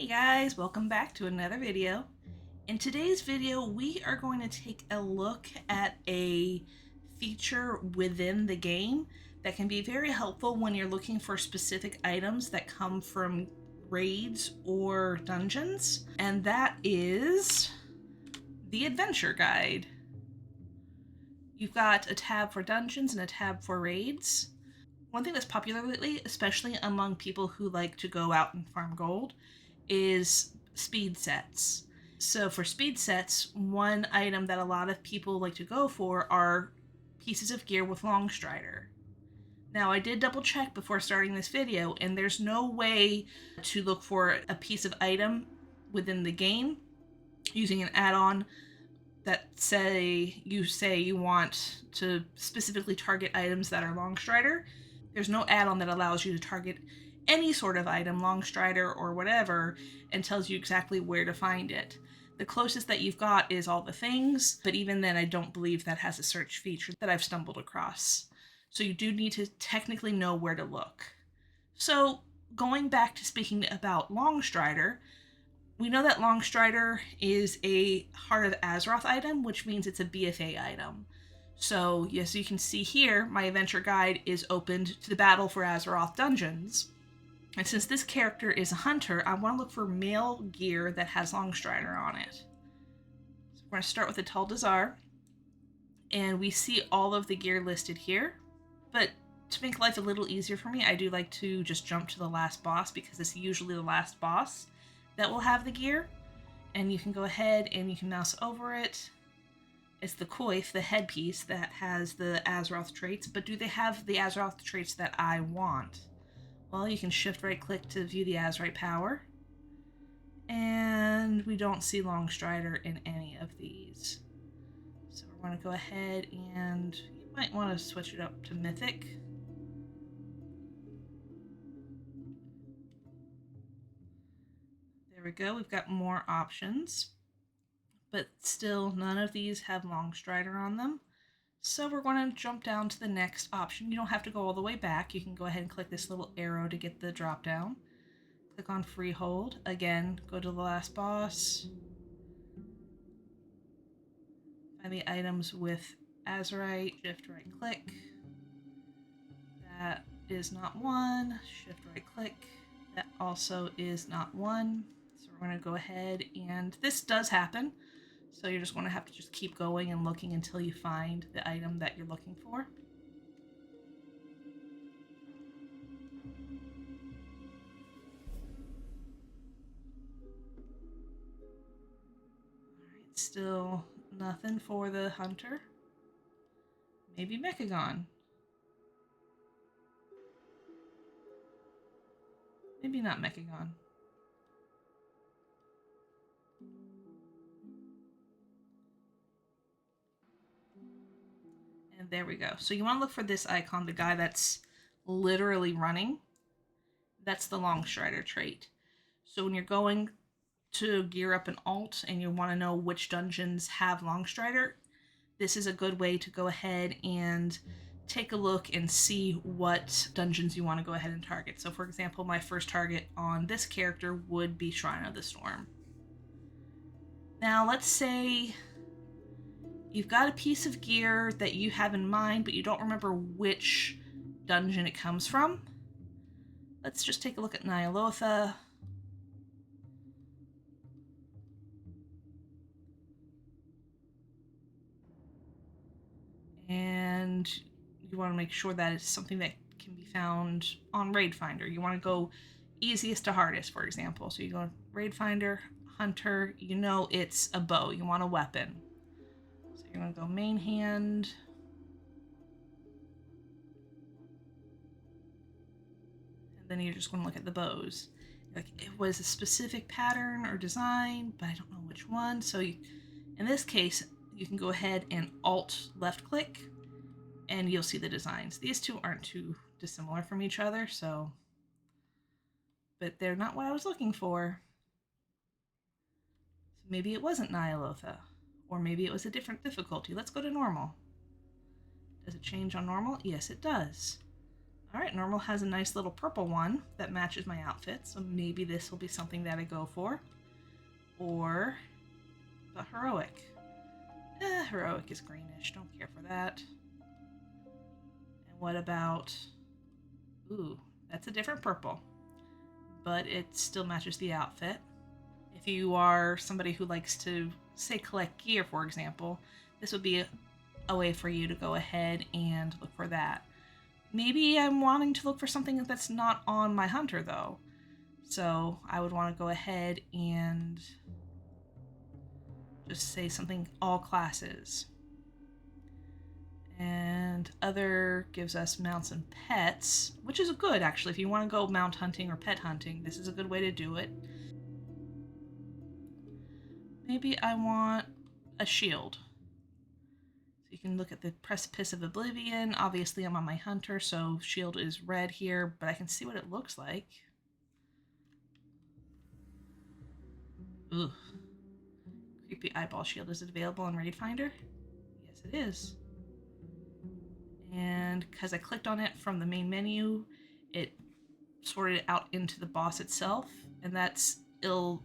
Hey guys, welcome back to another video. In today's video, we are going to take a look at a feature within the game that can be very helpful when you're looking for specific items that come from raids or dungeons, and that is the adventure guide. You've got a tab for dungeons and a tab for raids. One thing that's popular lately, especially among people who like to go out and farm gold, is speed sets. So for speed sets, one item that a lot of people like to go for are pieces of gear with Longstrider. Now I did double check before starting this video, and there's no way to look for a piece of item within the game using an add-on that say you want to specifically target items that are Longstrider. There's no add-on that allows you to target any sort of item, Longstrider or whatever, and tells you exactly where to find it. The closest that you've got is all the things, but even then I don't believe that has a search feature that I've stumbled across. So you do need to technically know where to look. So going back to speaking about Longstrider, we know that Longstrider is a Heart of Azeroth item, which means it's a BFA item. So, yes, you can see here, my adventure guide is opened to the Battle for Azeroth dungeons. And since this character is a hunter, I want to look for male gear that has Longstrider on it. So we're going to start with the Taldazar, and we see all of the gear listed here. But to make life a little easier for me, I do like to just jump to the last boss, because it's usually the last boss that will have the gear. And you can go ahead and you can mouse over it. It's the coif, the headpiece, that has the Azeroth traits, but do they have the Azeroth traits that I want? Well, you can shift right click to view the Azerite power, and we don't see Longstrider in any of these. So we're going to go ahead, and you might want to switch it up to Mythic. There we go, we've got more options, but still none of these have Longstrider on them. So we're going to jump down to the next option. You don't have to go all the way back. You can go ahead and click this little arrow to get the drop down. Click on Freehold. Again, go to the last boss. Find the items with Azerite. Shift right click. That is not one. Shift right click. That also is not one. So we're going to go ahead, and this does happen. So you're just going to have to just keep going and looking until you find the item that you're looking for. Alright, still nothing for the hunter. Maybe Mechagon. Maybe not Mechagon. And there we go. So you want to look for this icon, the guy that's literally running. That's the Longstrider trait. So when you're going to gear up an alt and you want to know which dungeons have Longstrider, this is a good way to go ahead and take a look and see what dungeons you want to go ahead and target. So for example, my first target on this character would be Shrine of the Storm. Now let's say you've got a piece of gear that you have in mind, but you don't remember which dungeon it comes from. Let's just take a look at Nyalotha. And you want to make sure that it's something that can be found on Raid Finder. You want to go easiest to hardest, for example. So you go Raid Finder, Hunter, you know it's a bow. You want a weapon. So you're going to go main hand. And then you're just going to look at the bows. Like, it was a specific pattern or design, but I don't know which one. So in this case, you can go ahead and Alt left click, and you'll see the designs. These two aren't too dissimilar from each other, but they're not what I was looking for. So maybe it wasn't Nyalotha, or maybe it was a different difficulty. Let's go to normal. Does it change on normal? Yes, it does. Alright, normal has a nice little purple one that matches my outfit, so maybe this will be something that I go for. Or the heroic. Heroic is greenish, don't care for that. And what about... Ooh, that's a different purple, but it still matches the outfit. If you are somebody who likes to, say, collect gear, for example, this would be a way for you to go ahead and look for that. Maybe I'm wanting to look for something that's not on my hunter, though. So I would want to go ahead and just say something all classes. And other gives us mounts and pets, which is good, actually. If you want to go mount hunting or pet hunting, this is a good way to do it. Maybe I want a shield. So you can look at the Precipice of Oblivion. Obviously, I'm on my hunter, so shield is red here, but I can see what it looks like. Ugh. Creepy eyeball shield. Is it available on Raid Finder? Yes, it is. And because I clicked on it from the main menu, it sorted it out into the boss itself, and that's Il'gynoth,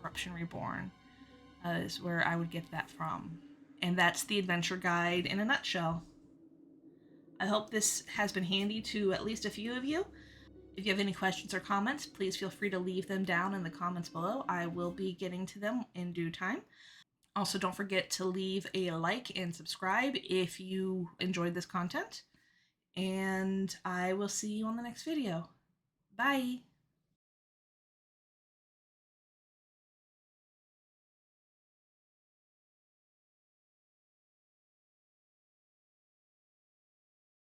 Corruption Reborn, is where I would get that from. And that's the adventure guide in a nutshell. I hope this has been handy to at least a few of you. If you have any questions or comments, please feel free to leave them down in the comments below. I will be getting to them in due time. Also, don't forget to leave a like and subscribe if you enjoyed this content. And I will see you on the next video. Bye!